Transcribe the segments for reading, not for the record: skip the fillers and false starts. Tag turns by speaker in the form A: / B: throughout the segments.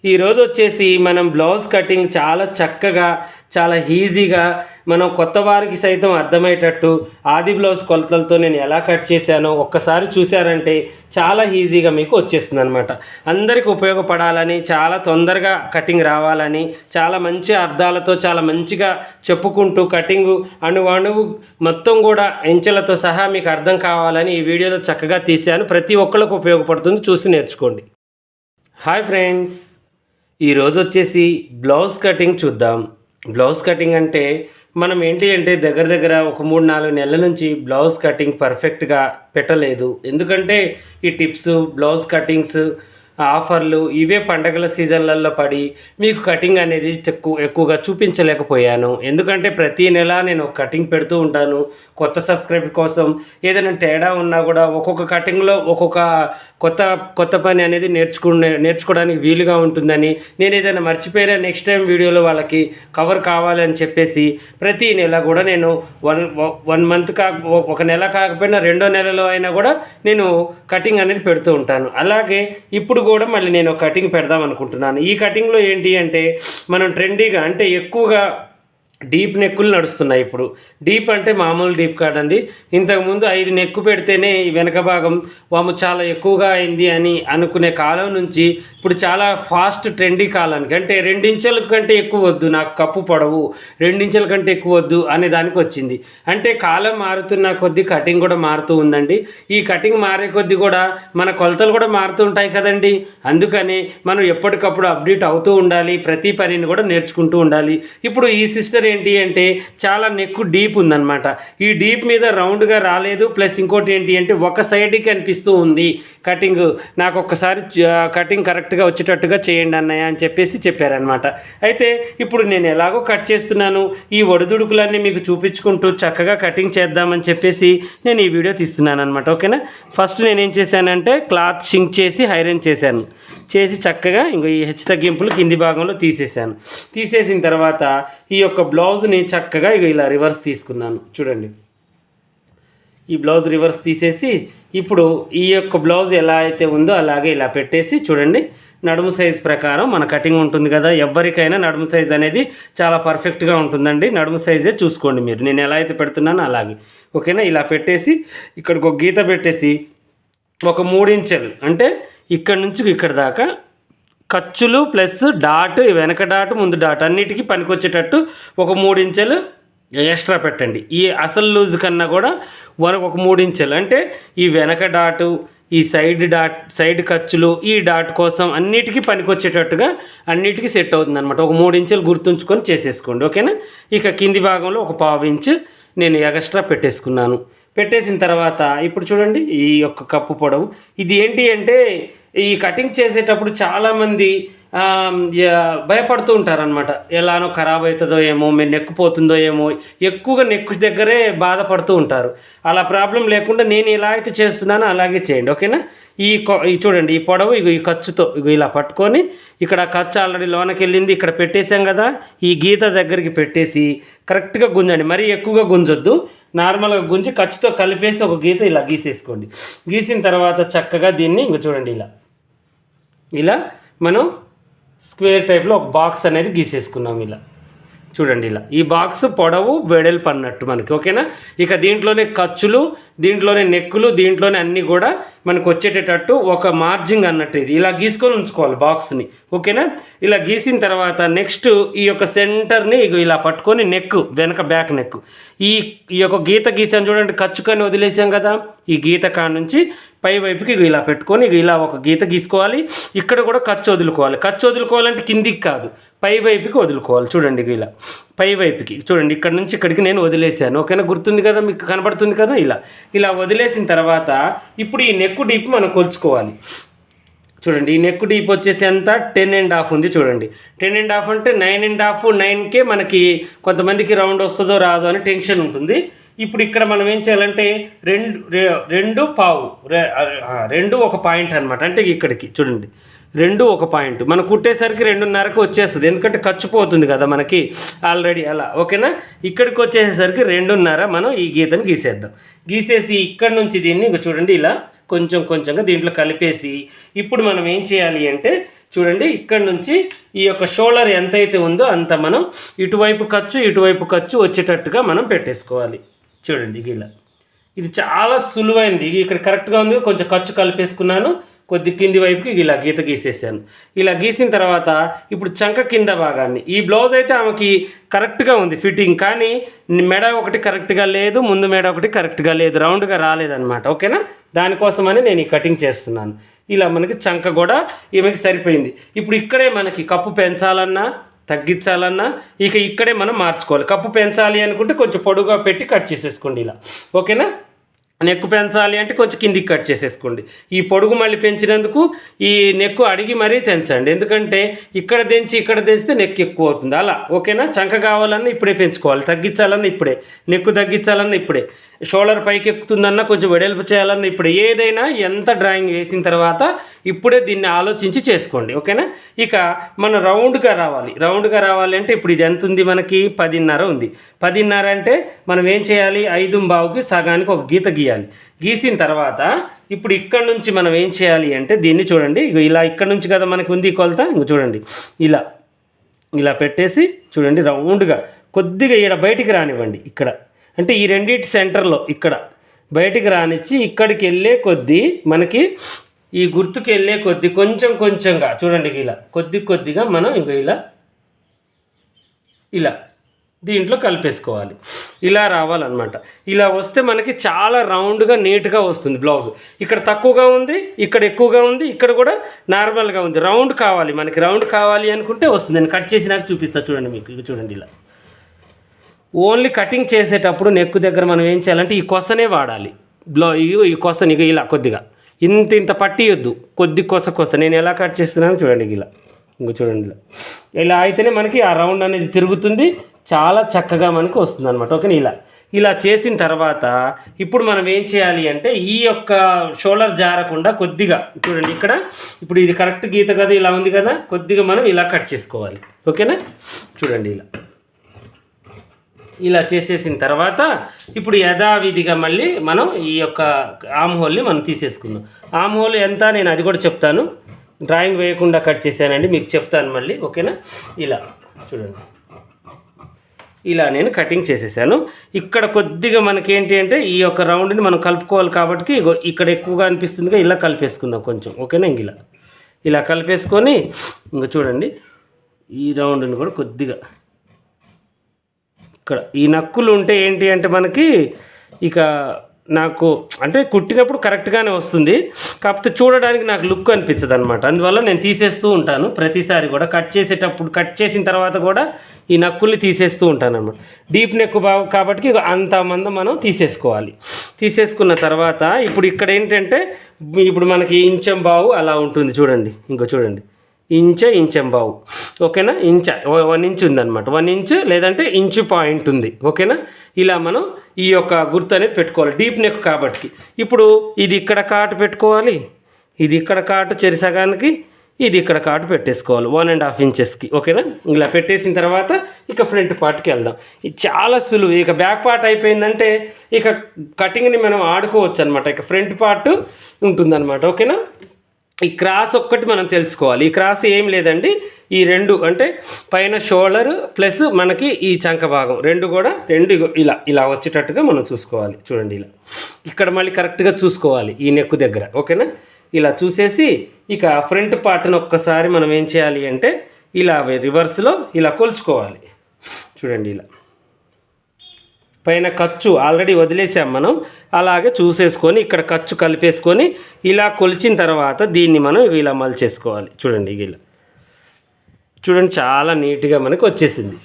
A: ఈరోజు వచ్చేసి మనం బ్లౌజ్ కటింగ్ చాలా చక్కగా చాలా ఈజీగా మనం కొత్త వారికి సైతం అర్థమయ్యేటట్టు ఆది బ్లౌజ్ కొలతలతో నేను ఎలా కట్ చేశానో ఒక్కసారి చూశారంటే చాలా ఈజీగా మీకు వచ్చేస్తుంది అనమాట. అందరికీ ఉపయోగపడాలని, చాలా తొందరగా కటింగ్ రావాలని, చాలా మంచి అర్థాలతో చాలా మంచిగా చెప్పుకుంటూ కటింగు అణువు మొత్తం కూడా ఎంచెలతో సహా మీకు అర్థం కావాలని ఈ వీడియోలో చక్కగా తీశాను. ప్రతి ఒక్కరికి ఉపయోగపడుతుంది, చూసి నేర్చుకోండి. హాయ్ ఫ్రెండ్స్, ఈరోజు వచ్చేసి బ్లౌజ్ కటింగ్ చూద్దాం. బ్లౌజ్ కటింగ్ అంటే మనం ఏంటి అంటే దగ్గర ఒక 3-4 నెలల నుంచి బ్లౌజ్ కటింగ్ పర్ఫెక్ట్గా పెట్టలేదు. ఎందుకంటే ఈ టిప్స్, బ్లౌజ్ కటింగ్స్, ఆఫర్లు ఇవే పండగల సీజన్లలో పడి మీకు కటింగ్ అనేది ఎక్కువగా చూపించలేకపోయాను. ఎందుకంటే ప్రతి నెల నేను కటింగ్ పెడుతూ ఉంటాను. కొత్త సబ్స్క్రైబర్ కోసం ఏదైనా తేడా ఉన్నా కూడా ఒక్కొక్క కటింగ్లో ఒక్కొక్క కొత్త పని అనేది నేర్చుకోవడానికి వీలుగా ఉంటుందని, నేను ఏదైనా మర్చిపోయినా నెక్స్ట్ టైం వీడియోలో వాళ్ళకి కవర్ కావాలని చెప్పేసి ప్రతి నెల కూడా నేను వన్ మంత్ ఒక నెల కాకపోయినా 2వ నెలలో అయినా కూడా నేను కటింగ్ అనేది పెడుతూ ఉంటాను. అలాగే ఇప్పుడు కూడా మళ్ళీ నేను కటింగ్ పెడదాం అనుకుంటున్నాను. ఈ కటింగ్లో ఏంటి అంటే మనం ట్రెండీగా అంటే ఎక్కువగా డీప్ నెక్కులు నడుస్తున్నాయి. ఇప్పుడు డీప్ అంటే మామూలు డీప్ కాదండి. ఇంతకుముందు 5 నెక్కు పెడితేనే వెనక భాగం వాము చాలా ఎక్కువగా అయింది అని అనుకునే కాలం నుంచి ఇప్పుడు చాలా ఫాస్ట్ ట్రెండీ కాలానికి అంటే 2 ఇంచుల కంటే ఎక్కువ వద్దు, నాకు కప్పు పొడవు 2 ఇంచుల కంటే ఎక్కువ వద్దు అనే దానికి వచ్చింది. అంటే కాలం మారుతున్న కొద్దీ కటింగ్ కూడా మారుతూ ఉందండి. ఈ కటింగ్ మారే కొద్దీ కూడా మన కొలతలు కూడా మారుతూ ఉంటాయి కదండి. అందుకని మనం ఎప్పటికప్పుడు అప్డేట్ అవుతూ ఉండాలి, ప్రతి పనిని కూడా నేర్చుకుంటూ ఉండాలి. ఇప్పుడు ఈ సిస్టర్ ఏంటి అంటే చాలా నెక్కు డీప్ ఉందన్నమాట. ఈ డీప్ మీద రౌండ్గా రాలేదు, ప్లస్ ఇంకోటి ఏంటి అంటే ఒక సైడ్కి అనిపిస్తూ ఉంది కటింగ్. నాకు ఒక్కసారి కటింగ్ కరెక్ట్గా వచ్చేటట్టుగా చేయండి అన్నయ్య అని చెప్పేసి చెప్పారనమాట. అయితే ఇప్పుడు నేను ఎలాగో కట్ చేస్తున్నాను, ఈ ఒడిదుడుకులన్నీ మీకు చూపించుకుంటూ చక్కగా కటింగ్ చేద్దామని చెప్పేసి నేను ఈ వీడియో తీస్తున్నాను అనమాట. ఓకేనా. ఫస్ట్ నేనేం చేశానంటే క్లాత్ షింక్ చేసి ఐరన్ చేసి చక్కగా ఇంకో ఈ హెచ్చు తగ్గింపులు కింది భాగంలో తీసేసిన తర్వాత ఈ యొక్క బ్లౌజ్ని చక్కగా ఇలా రివర్స్ తీసుకున్నాను. చూడండి, ఈ బ్లౌజ్ రివర్స్ తీసేసి ఇప్పుడు ఈ యొక్క బ్లౌజ్ ఎలా అయితే ఉందో అలాగే ఇలా పెట్టేసి చూడండి, నడుము సైజ్ ప్రకారం మన కటింగ్ ఉంటుంది కదా. ఎవరికైనా నడుము సైజ్ అనేది చాలా పర్ఫెక్ట్గా ఉంటుందండి. నడుము సైజే చూసుకోండి మీరు, నేను ఎలా అయితే పెడుతున్నానో అలాగే. ఓకేనా. ఇలా పెట్టేసి ఇక్కడికి ఒక గీత పెట్టేసి ఒక 3 ఇంచులు అంటే ఇక్కడ నుంచి ఇక్కడ దాకా ఖర్చులు ప్లస్ డాట్, వెనక డాట్ ముందు డాట్ అన్నిటికీ పనికొచ్చేటట్టు ఒక 3 ఇంచులు ఎక్స్ట్రా పెట్టండి. ఈ అసలు లూజ్ కన్నా కూడా ఒక 3 ఇంచులు అంటే ఈ వెనక డాటు, ఈ సైడ్ ఖర్చులు, ఈ డాట్ కోసం అన్నిటికీ పనికొచ్చేటట్టుగా అన్నిటికీ సెట్ అవుతుంది అనమాట. ఒక 3 ఇంచులు గుర్తుంచుకొని చేసేసుకోండి. ఓకేనా. ఇక కింది భాగంలో ఒక 1/2 ఇంచు నేను ఎక్స్ట్రా పెట్టేసిన తర్వాత ఇప్పుడు చూడండి ఈ యొక్క కప్పు పొడవు. ఇది ఏంటి అంటే ఈ కటింగ్ చేసేటప్పుడు చాలామంది భయపడుతూ ఉంటారనమాట. ఎలానో ఖరాబ్ అవుతుందో ఏమో, మీరు నెక్కుపోతుందో ఏమో, ఎక్కువగా నెక్కు దగ్గరే బాధపడుతూ ఉంటారు. అలా ప్రాబ్లం లేకుండా నేను ఎలా అయితే చేస్తున్నానో అలాగే చేయండి. ఓకేనా. ఈ చూడండి, ఈ పొడవు ఈ ఖర్చుతో ఇలా పట్టుకొని ఇక్కడ ఖర్చు ఆల్రెడీ లోనకి వెళ్ళింది, ఇక్కడ పెట్టేసాం కదా, ఈ గీత దగ్గరికి పెట్టేసి కరెక్ట్గా గుంజండి. మరీ ఎక్కువగా గుంజొద్దు, నార్మల్గా గుంజి ఖర్చుతో కలిపేసి ఒక గీత ఇలా గీసేసుకోండి. గీసిన తర్వాత చక్కగా దీన్ని చూడండి ఇలా మనం స్క్వేర్ టైప్లో ఒక బాక్స్ అనేది గీసేసుకున్నాం. ఇలా చూడండి, ఇలా ఈ బాక్స్ పొడవు వెడల్పు అన్నట్టు మనకి. ఓకేనా. ఇక దీంట్లోనే ఖర్చులు, దీంట్లోనే నెక్కులు, దీంట్లోనే అన్నీ కూడా మనకు వచ్చేటట్టు ఒక మార్జింగ్ అన్నట్టు ఇది ఇలా గీసుకొని ఉంచుకోవాలి బాక్స్ని. ఓకేనా. ఇలా గీసిన తర్వాత నెక్స్ట్ ఈ యొక్క సెంటర్ని ఇలా పట్టుకొని వెనక బ్యాక్ నెక్ ఈ యొక్క గీత గీసాను చూడండి, ఖర్చుకొని వదిలేసాం కదా, ఈ గీత కాడ నుంచి పై వైపుకి ఇలా పెట్టుకొని ఇలా ఒక గీత గీసుకోవాలి. ఇక్కడ కూడా ఖర్చు వదులుకోవాలంటే కిందికి కాదు, పై వైపుకి వదులుకోవాలి. చూడండి, ఇలా పై వైపుకి చూడండి, ఇక్కడ నుంచి ఇక్కడికి నేను వదిలేసాను. ఓకేనా. గుర్తుంది కదా, మీకు కనబడుతుంది కదా. ఇలా వదిలేసిన తర్వాత ఇప్పుడు ఈ నెక్కు డీప్ మనం కొలుచుకోవాలి. చూడండి, ఈ నెక్ డీప్ వచ్చేసి ఎంత 10.5 ఉంది. చూడండి, 10.5 అంటే 9.5, 9కే మనకి కొంతమందికి రౌండ్ వస్తుందో రాదో అని టెన్షన్ ఉంటుంది. ఇప్పుడు ఇక్కడ మనం ఏం చేయాలంటే 2 ఒక పాయింట్ అనమాట. అంటే ఇక్కడికి చూడండి, 2 ఒక పాయింట్ మనం కుట్టేసరికి 2.5కి వచ్చేస్తుంది, ఎందుకంటే ఖర్చు పోతుంది కదా మనకి ఆల్రెడీ అలా. ఓకేనా. ఇక్కడికి వచ్చేసరికి 2.5 మనం ఈ గీతను గీసేసి ఇక్కడ నుంచి దీన్ని చూడండి ఇలా కొంచెంగా దీంట్లో కలిపేసి ఇప్పుడు మనం ఏం చేయాలి అంటే చూడండి ఇక్కడ నుంచి ఈ యొక్క షోల్డర్ ఎంతైతే ఉందో అంత మనం ఇటువైపు ఖర్చు వచ్చేటట్టుగా మనం పెట్టేసుకోవాలి. చూడండి ఇలా ఇది చాలా సులువైంది. ఇక్కడ కరెక్ట్గా ఉంది, కొంచెం ఖర్చు కలిపేసుకున్నాను, కొద్ది కింది వైపుకి ఇలా గీత గీసేసాను. ఇలా గీసిన తర్వాత ఇప్పుడు చంక కింద భాగాన్ని, ఈ బ్లౌజ్ అయితే ఆమెకి కరెక్ట్గా ఉంది ఫిట్టింగ్, కానీ మెడ ఒకటి కరెక్ట్గా లేదు, ముందు మెడ ఒకటి కరెక్ట్గా లేదు, రౌండ్గా రాలేదన్నమాట. ఓకేనా, దానికోసమని నేను ఈ కటింగ్ చేస్తున్నాను. ఇలా మనకి చంక కూడా ఈమెకి సరిపోయింది. ఇప్పుడు ఇక్కడే మనకి కప్పు పెంచాలన్నా తగ్గించాలన్నా ఇక్కడే మనం మార్చుకోవాలి. కప్పు పెంచాలి అనుకుంటే కొంచెం పొడుగా పెట్టి కట్ చేసేసుకోండి ఇలా. ఓకేనా, నెక్కు పెంచాలి అంటే కొంచెం కిందికి కట్ చేసేసుకోండి. ఈ పొడుగు మళ్ళీ పెంచినందుకు ఈ నెక్కు అడిగి మరీ తెంచండి, ఎందుకంటే ఇక్కడ తెంచితే నెక్కు ఎక్కువ అవుతుంది అలా. ఓకేనా, చంక కావాలన్నా ఇప్పుడే పెంచుకోవాలి, తగ్గించాలన్నా ఇప్పుడే, నెక్కు తగ్గించాలన్నా ఇప్పుడే, షోల్డర్ పైకి ఎక్కుతుందన్నా కొంచెం వెడల్పు చేయాలన్నా ఇప్పుడే, ఏదైనా ఎంత డ్రాయింగ్ వేసిన తర్వాత ఇప్పుడే దీన్ని ఆలోచించి చేసుకోండి. ఓకేనా, ఇక మనం రౌండ్గా రావాలి అంటే ఇప్పుడు ఇది ఎంత ఉంది మనకి 10.5 ఉంది. 10.5 అంటే మనం ఏం చేయాలి, 5.25కి సగానికి ఒక గీత గీసిన తర్వాత ఇప్పుడు ఇక్కడ నుంచి మనం ఏం చేయాలి అంటే దీన్ని చూడండి, ఇలా ఇక్కడ నుంచి కదా మనకి ఉంది కొలత, ఇంక చూడండి ఇలా పెట్టేసి చూడండి రౌండ్గా కొద్దిగా ఇక్కడ బయటికి రానివ్వండి. ఇక్కడ అంటే ఈ రెండింటి సెంటర్లో ఇక్కడ బయటికి రానిచ్చి ఇక్కడికి వెళ్ళే కొద్దీ మనకి ఈ గుర్తుకు వెళ్ళే కొద్దీ కొంచెంగా చూడండి ఇలా కొద్దిగా మనం ఇంక ఇలా దీంట్లో కలిపేసుకోవాలి. ఇలా రావాలన్నమాట. ఇలా వస్తే మనకి చాలా రౌండ్గా నీట్గా వస్తుంది బ్లౌజ్. ఇక్కడ తక్కువగా ఉంది, ఇక్కడ ఎక్కువగా ఉంది, ఇక్కడ కూడా నార్మల్గా ఉంది. రౌండ్ కావాలి మనకి, రౌండ్ కావాలి అనుకుంటే వస్తుంది. నేను కట్ చేసి నాకు చూపిస్తాను చూడండి మీకు. ఇక చూడండి ఇలా ఓన్లీ కటింగ్ చేసేటప్పుడు నెక్కు దగ్గర మనం ఏం చేయాలంటే ఈ కొసనే వాడాలి. ఈ కొసని ఇలా కొద్దిగా ఇంత పట్టియొద్దు, కొద్ది కొస నేను ఎలా కట్ చేస్తున్నాను చూడండి ఇలా. ఇంకో చూడండి ఇలా అయితేనే మనకి ఆ రౌండ్ అనేది తిరుగుతుంది, చాలా చక్కగా మనకి వస్తుంది అనమాట. ఓకేనా, ఇలా చేసిన తర్వాత ఇప్పుడు మనం ఏం చేయాలి అంటే ఈ యొక్క షోల్డర్ జారకుండా కొద్దిగా చూడండి ఇక్కడ ఇప్పుడు ఇది కరెక్ట్ గీత కదా, ఇలా ఉంది కదా, కొద్దిగా మనం ఇలా కట్ చేసుకోవాలి. ఓకేనా, చూడండి ఇలా చేసేసిన తర్వాత ఇప్పుడు యథావిధిగా మళ్ళీ మనం ఈ యొక్క ఆమ్ హోల్ని మనం తీసేసుకుందాం. ఆమ్ హోల్ ఎంత నేను అది కూడా చెప్తాను, డ్రాయింగ్ వేయకుండా కట్ చేశానండి, మీకు చెప్తాను మళ్ళీ. ఓకేనా, ఇలా చూడండి ఇలా నేను కటింగ్ చేసేసాను. ఇక్కడ కొద్దిగా మనకేంటి అంటే ఈ యొక్క రౌండ్ని మనం కలుపుకోవాలి కాబట్టి ఇక్కడ ఎక్కువగా అనిపిస్తుందిగా ఇలా కలిపేసుకుందాం కొంచెం. ఓకేనా, ఇలా కలిపేసుకొని ఇంక చూడండి ఈ రౌండ్ని కూడా కొద్దిగా ఇక్కడ ఈ నక్కులు ఉంటే ఏంటి అంటే మనకి ఇక నాకు అంటే కుట్టినప్పుడు కరెక్ట్గానే వస్తుంది, కాకపోతే చూడడానికి నాకు లుక్ అనిపించదు అనమాట. అందువల్ల నేను తీసేస్తూ ఉంటాను ప్రతిసారి కూడా. కట్ చేసిన తర్వాత కూడా ఈ నక్కుల్ని తీసేస్తూ ఉంటాను అనమాట. డీప్ నెక్ కాబట్టి అంత మందం మనం తీసేసుకోవాలి. తీసేసుకున్న తర్వాత ఇప్పుడు ఇక్కడ ఏంటంటే ఇప్పుడు మనకి ఇంచెం బావు అలా ఉంటుంది చూడండి. చూడండి ఇంచెం బావు. ఓకేనా, 1 ఇంచ్ ఉందన్నమాట. 1 ఇంచ్ లేదంటే ఇంచు పాయింట్ ఉంది. ఓకేనా, ఇలా మనం ఈ యొక్క గుర్తు అనేది పెట్టుకోవాలి డీప్ నెక్ కాబట్టి. ఇప్పుడు ఇది ఇక్కడ కాటు పెట్టుకోవాలి, ఇది ఇక్కడ కాటు చెరిసగానికి, ఇది ఇక్కడ కాటు పెట్టేసుకోవాలి 1.5 ఇంచెస్కి. ఓకేనా, ఇలా పెట్టేసిన తర్వాత ఇక ఫ్రంట్ పార్ట్కి వెళ్దాం. ఇది చాలా సులువు. ఇక బ్యాక్ పార్ట్ అయిపోయిందంటే ఇక కటింగ్ని మనం ఆడుకోవచ్చు అనమాట. ఇక ఫ్రంట్ పార్ట్ ఉంటుందన్నమాట. ఓకేనా, ఈ క్రాస్ ఒక్కటి మనం తెలుసుకోవాలి. ఈ క్రాస్ ఏం లేదండి, ఈ రెండు అంటే పైన షోల్డర్ ప్లస్ మనకి ఈ చంక భాగం రెండు ఇలా వచ్చేటట్టుగా మనం చూసుకోవాలి. చూడండి ఇక్కడ మళ్ళీ కరెక్ట్గా చూసుకోవాలి ఈ నెక్ దగ్గర. ఓకేనా, ఇలా చూసేసి ఇక ఫ్రంట్ పార్ట్ను ఒక్కసారి మనం ఏం చేయాలి అంటే ఇలా రివర్స్లో ఇలా కొలుచుకోవాలి. చూడండి పైన ఖర్చు ఆల్రెడీ వదిలేసాం మనం, అలాగే చూసేసుకొని ఇక్కడ ఖర్చు కలిపేసుకొని ఇలా కొలిచిన తర్వాత దీన్ని మనం ఇలా మలిచేసుకోవాలి. చూడండి చూడండి చాలా నీట్గా మనకి వచ్చేసింది.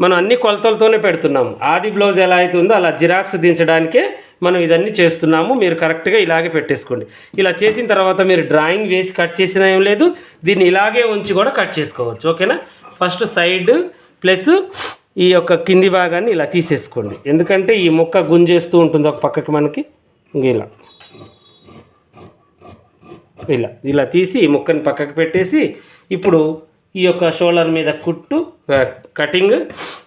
A: మనం అన్ని కొలతలతోనే పెడుతున్నాము. ఆది బ్లౌజ్ ఎలా అయితే ఉందో అలా జిరాక్స్ దించడానికే మనం ఇదన్నీ చేస్తున్నాము. మీరు కరెక్ట్గా ఇలాగే పెట్టేసుకోండి. ఇలా చేసిన తర్వాత మీరు డ్రాయింగ్ వేసి కట్ చేసినా ఏం లేదు, దీన్ని ఇలాగే ఉంచి కూడా కట్ చేసుకోవచ్చు. ఓకేనా, ఫస్ట్ సైడ్ ప్లస్ ఈ యొక్క కింది భాగాన్ని ఇలా తీసేసుకోండి, ఎందుకంటే ఈ ముక్క గుంజేస్తూ ఉంటుంది ఒక పక్కకి మనకి. ఇలా తీసి ఈ ముక్కని పక్కకి పెట్టేసి ఇప్పుడు ఈ యొక్క షోల్డర్ మీద కుట్టు కటింగ్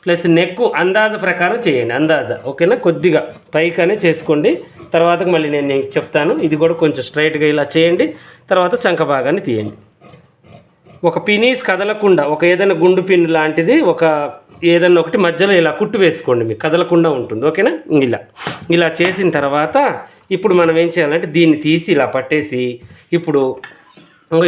A: ప్లస్ నెక్ అందాజ ప్రకారం చేయండి. అందాజ ఓకేనా, కొద్దిగా పైకనే చేసుకోండి. తర్వాతకు మళ్ళీ నేను చెప్తాను. ఇది కూడా కొంచెం స్ట్రైట్గా ఇలా చేయండి. తర్వాత చంక భాగాన్ని తీయండి. ఒక పినీస్ కదలకుండా ఒక ఏదైనా గుండు పిన్ లాంటిది ఒక ఏదైనా ఒకటి మధ్యలో ఇలా కుట్టు వేసుకోండి, మీకు కదలకుండా ఉంటుంది. ఓకేనా? ఇలా చేసిన తర్వాత ఇప్పుడు మనం ఏం చేయాలంటే దీన్ని తీసి ఇలా పట్టేసి ఇప్పుడు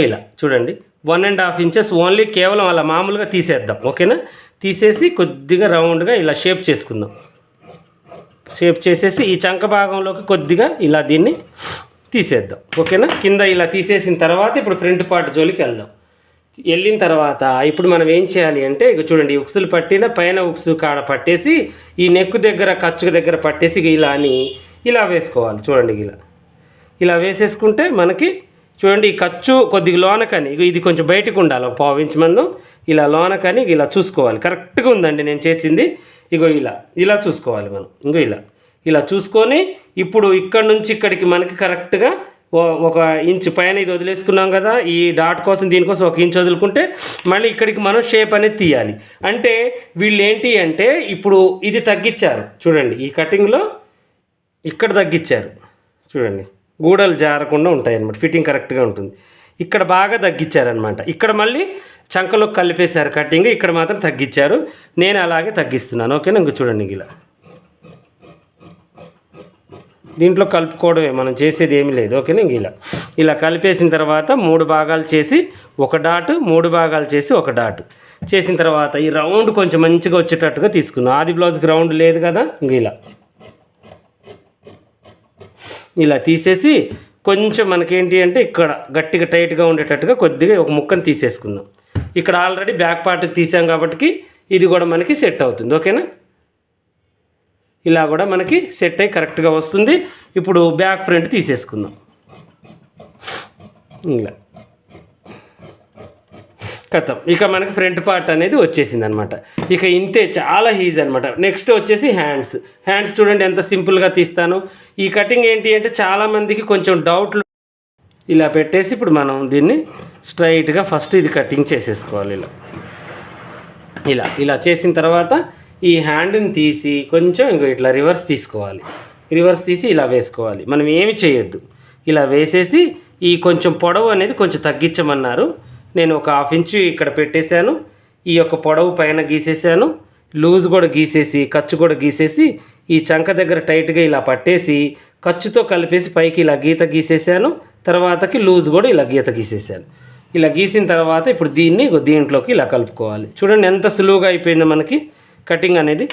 A: ఇలా చూడండి 1.5 ఇంచెస్ ఓన్లీ కేవలం అలా మామూలుగా తీసేద్దాం. ఓకేనా? తీసేసి కొద్దిగా రౌండ్గా ఇలా షేప్ చేసుకుందాం. షేప్ చేసేసి ఈ చంక భాగంలోకి కొద్దిగా ఇలా దీన్ని తీసేద్దాం. ఓకేనా? కింద ఇలా తీసేసిన తర్వాత ఇప్పుడు ఫ్రంట్ పార్ట్ జోలికి వెళ్దాం. వెళ్ళిన తర్వాత ఇప్పుడు మనం ఏం చేయాలి అంటే ఇక చూడండి, ఉక్సులు పట్టిన పైన ఉక్సు కాడ పట్టేసి ఈ నెక్కు దగ్గర ఖర్చుకు దగ్గర పట్టేసి ఇలా అని ఇలా వేసుకోవాలి. చూడండి ఇలా వేసేసుకుంటే మనకి చూడండి ఈ ఖర్చు కొద్దిగా లోనకని ఇది కొంచెం బయటకు ఉండాలి, ఒక 1/4 ఇంచ్ మందం ఇలా లోనకని ఇలా చూసుకోవాలి. కరెక్ట్గా ఉందండి నేను చేసింది. ఇలా చూసుకోవాలి మనం. ఇలా చూసుకొని ఇప్పుడు ఇక్కడ నుంచి ఇక్కడికి మనకి కరెక్ట్గా 1 ఇంచ్ పైన ఇది వదిలేసుకున్నాం కదా, ఈ డాట్ కోసం దీనికోసం 1 ఇంచ్ వదులుకుంటే మళ్ళీ ఇక్కడికి మనం షేప్ అనేది తీయాలి. అంటే వీళ్ళు ఏంటి అంటే ఇప్పుడు ఇది తగ్గించారు చూడండి, ఈ కటింగ్లో ఇక్కడ తగ్గించారు చూడండి, గూడలు జారకుండా ఉంటాయి అన్నమాట, ఫిట్టింగ్ కరెక్ట్గా ఉంటుంది. ఇక్కడ బాగా తగ్గించారనమాట. ఇక్కడ మళ్ళీ చంకలో కలిపేశారు కటింగ్, ఇక్కడ మాత్రం తగ్గించారు. నేను అలాగే తగ్గిస్తున్నాను. ఓకేనా? ఇంక చూడండి దీంట్లో కలుపుకోవడమే, మనం చేసేది ఏమీ లేదు. ఓకేనా? ఇలా కలిపేసిన తర్వాత 3 భాగాలు చేసి 1 డాట్, 3 భాగాలు చేసి 1 డాట్ చేసిన తర్వాత ఈ రౌండ్ కొంచెం మంచిగా వచ్చేటట్టుగా తీసుకుందాం. ఆది బ్లౌజ్కి రౌండ్ లేదు కదా, ఇలా తీసేసి కొంచెం మనకేంటి అంటే ఇక్కడ గట్టిగా టైట్గా ఉండేటట్టుగా కొద్దిగా ఒక ముక్కను తీసేసుకుందాం. ఇక్కడ ఆల్రెడీ బ్యాక్ పార్ట్కి తీసాం కాబట్టి ఇది కూడా మనకి సెట్ అవుతుంది. ఓకేనా? ఇలా కూడా మనకి సెట్ అయ్యి కరెక్ట్గా వస్తుంది. ఇప్పుడు బ్యాక్ ఫ్రంట్ తీసేసుకుందాం. కథం ఇక మనకి ఫ్రంట్ పార్ట్ అనేది వచ్చేసింది అనమాట. ఇక ఇంతే, చాలా ఈజీ అనమాట. నెక్స్ట్ వచ్చేసి హ్యాండ్స్ చూడండి ఎంత సింపుల్గా తీస్తాను. ఈ కటింగ్ ఏంటి అంటే చాలామందికి కొంచెం డౌట్లు. ఇలా పెట్టేసి ఇప్పుడు మనం దీన్ని స్ట్రైట్గా ఫస్ట్ ఇది కటింగ్ చేసేసుకోవాలి. ఇలా చేసిన తర్వాత ఈ హ్యాండ్ని తీసి కొంచెం ఇట్లా రివర్స్ తీసుకోవాలి. రివర్స్ తీసి ఇలా వేసుకోవాలి. మనం ఏమి చేయొద్దు, ఇలా వేసేసి ఈ కొంచెం పొడవు అనేది కొంచెం తగ్గించమన్నారు. నేను ఒక 1/2 ఇంచు ఇక్కడ పెట్టేశాను. ఈ యొక్క పొడవు పైన గీసేసాను, లూజ్ కూడా గీసేసి ఖర్చు కూడా గీసేసి ఈ చంక దగ్గర టైట్గా ఇలా పట్టేసి ఖర్చుతో కలిపేసి పైకి ఇలా గీత గీసేసాను. తర్వాతకి లూజ్ కూడా ఇలా గీత గీసేసాను. ఇలా గీసిన తర్వాత ఇప్పుడు దీంట్లోకి ఇలా కలుపుకోవాలి. చూడండి ఎంత సులువుగా అయిపోయిందో మనకి కటింగ్ అనేది.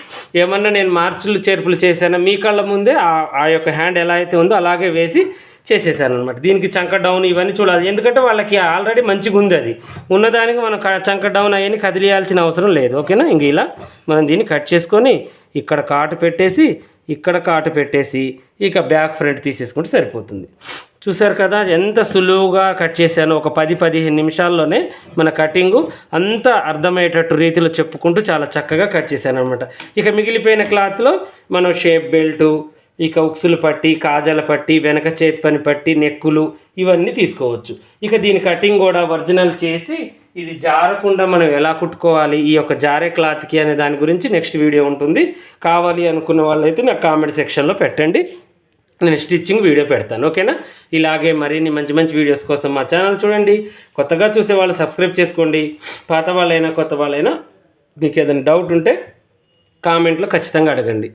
A: ఏమన్నా నేను మార్పులు చేర్పులు చేశాను, మీ కళ్ళ ముందే ఆ యొక్క హ్యాండ్ ఎలా అయితే ఉందో అలాగే వేసి చేసేసాను అనమాట. దీనికి చంక డౌన్ ఇవన్నీ చూడాలి, ఎందుకంటే వాళ్ళకి ఆల్రెడీ మంచిగా ఉంది. అది ఉన్నదానికి మనం చంక డౌన్ అవన్నీ కదిలియాల్సిన అవసరం లేదు. ఓకేనా? ఇలా మనం దీన్ని కట్ చేసుకొని ఇక్కడ కాటు పెట్టేసి ఇక్కడ కాటు పెట్టేసి ఇక బ్యాక్ ఫ్రంట్ తీసేసుకుంటే సరిపోతుంది. చూసారు కదా ఎంత సులువుగా కట్ చేశాను. ఒక 10-15 నిమిషాల్లోనే మన కటింగు అంతా అర్థమయ్యేటట్టు రీతిలో చెప్పుకుంటూ చాలా చక్కగా కట్ చేశాను అనమాట. ఇక మిగిలిపోయిన క్లాత్లో మనం షేప్ బెల్టు, ఇక ఉక్సులు పట్టి, కాజల పట్టి, వెనక చేతి పని పట్టి, నెక్కులు ఇవన్నీ తీసుకోవచ్చు. ఇక దీని కటింగ్ కూడా ఒరిజినల్ చేసి ఇది జారకుండా మనం ఎలా కుట్టుకోవాలి ఈ యొక్క జారే క్లాత్కి అనే దాని గురించి నెక్స్ట్ వీడియో ఉంటుంది. కావాలి అనుకున్న వాళ్ళైతే నాకు కామెంట్ సెక్షన్లో పెట్టండి, నేను స్టిచ్చింగ్ వీడియో పెడతాను. ఓకేనా? ఇలాగే మరిన్ని మంచి మంచి వీడియోస్ కోసం మా ఛానల్ చూడండి. కొత్తగా చూసే వాళ్ళు సబ్స్క్రైబ్ చేసుకోండి. పాత వాళ్ళైనా కొత్త వాళ్ళైనా మీకు ఏదైనా డౌట్ ఉంటే కామెంట్లో ఖచ్చితంగా అడగండి.